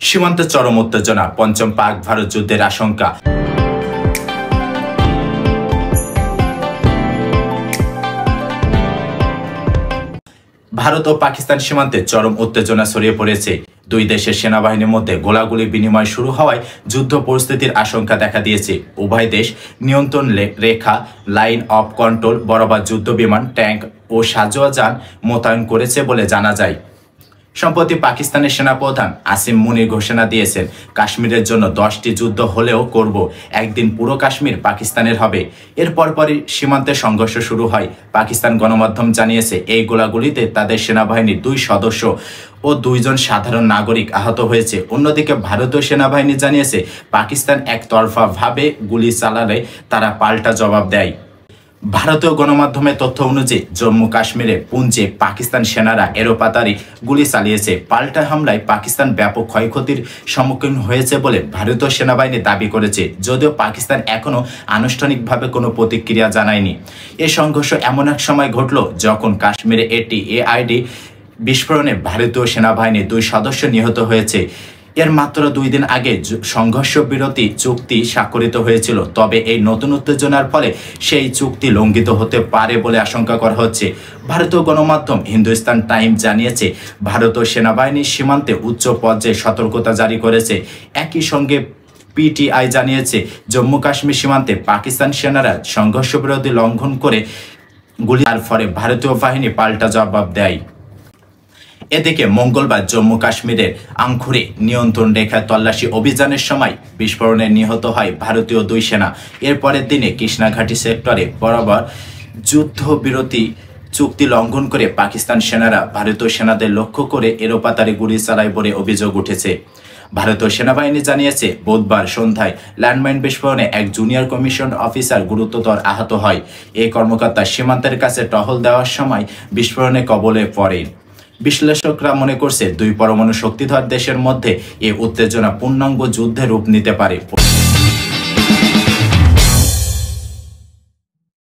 সীমান্তে চরম উত্তেজনা, পঞ্চম পাক ভারত যুদ্ধের আশঙ্কা। ভারত ও পাকিস্তান সীমান্তে চরম উত্তেজনা ছড়িয়ে পড়েছে। দুই দেশের সেনাবাহিনীর মধ্যে গোলাগুলি বিনিময় শুরু হওয়ায় যুদ্ধ পরিস্থিতির আশঙ্কা দেখা দিয়েছে। উভয় দেশ নিয়ন্ত্রণ রেখা লাইন অফ কন্ট্রোল বরাবর যুদ্ধ বিমান, ট্যাঙ্ক ও সাঁজোয়া যান মোতায়েন করেছে বলে জানা যায়। সম্প্রতি পাকিস্তানের সেনাপ্রধান আসিম মুনির ঘোষণা দিয়েছেন, কাশ্মীরের জন্য 10টি যুদ্ধ হলেও করব, একদিন পুরো কাশ্মীর পাকিস্তানের হবে। এর পরপরই সীমান্তে সংঘর্ষ শুরু হয়। পাকিস্তান গণমাধ্যম জানিয়েছে, এই গোলাগুলিতে তাদের সেনাবাহিনীর 2 সদস্য ও 2 জন সাধারণ নাগরিক আহত হয়েছে। অন্যদিকে ভারতীয় সেনাবাহিনী জানিয়েছে, পাকিস্তান একতরফাভাবে গুলি চালালে তারা পাল্টা জবাব দেয়। ভারতীয় গণমাধ্যমের তথ্য অনুযায়ী জম্মু কাশ্মীরে পুঞ্চে পাকিস্তান সেনারা এলোপাতাড়ি গুলি চালিয়েছে। পাল্টা হামলায় পাকিস্তান ব্যাপক ক্ষয়ক্ষতির সম্মুখীন হয়েছে বলে ভারতীয় সেনাবাহিনী দাবি করেছে, যদিও পাকিস্তান এখনও আনুষ্ঠানিকভাবে কোনো প্রতিক্রিয়া জানায়নি। এই সংঘর্ষ এমন এক সময় ঘটল যখন কাশ্মীরে একটি এআইডি বিস্ফোরণে ভারতীয় সেনাবাহিনীর 2 সদস্য নিহত হয়েছে। এর মাত্র 2 দিন আগে সংঘর্ষ বিরতি চুক্তি স্বাক্ষরিত হয়েছিল, তবে এই নতুন উত্তেজনার ফলে সেই চুক্তি লঙ্ঘিত হতে পারে বলে আশঙ্কা করা হচ্ছে। ভারতীয় গণমাধ্যম হিন্দুস্তান টাইমস জানিয়েছে, ভারতীয় সেনাবাহিনী সীমান্তে উচ্চ পর্যায়ে সতর্কতা জারি করেছে। একই সঙ্গে পিটিআই জানিয়েছে, জম্মু কাশ্মীর সীমান্তে পাকিস্তান সেনারা সংঘর্ষ বিরতি লঙ্ঘন করে গুলির ফলে ভারতীয় বাহিনী পাল্টা জবাব দেয়। এদিকে মঙ্গলবার জম্মু কাশ্মীরের আংখুরে নিয়ন্ত্রণ রেখায় তল্লাশি অভিযানের সময় বিস্ফোরণে নিহত হয় ভারতীয় 2 সেনা। এর পরের দিনে কৃষ্ণাঘাটি সেক্টরে বরাবর যুদ্ধবিরতি চুক্তি লঙ্ঘন করে পাকিস্তান সেনারা ভারতীয় সেনাদের লক্ষ্য করে এলোপাতাড়ি গুলি চালায় বলে অভিযোগ উঠেছে। ভারতীয় সেনাবাহিনী জানিয়েছে, বুধবার সন্ধ্যায় ল্যান্ডমাইন বিস্ফোরণে এক জুনিয়র কমিশন অফিসার গুরুতর আহত হয়। এই কর্মকর্তা সীমান্তের কাছে টহল দেওয়ার সময় বিস্ফোরণে কবলে পড়েন। বিশ্লেষকরা মনে করছে, 2 পরমাণু শক্তিধর দেশের মধ্যে এই উত্তেজনা পূর্ণাঙ্গ যুদ্ধে রূপ নিতে পারে।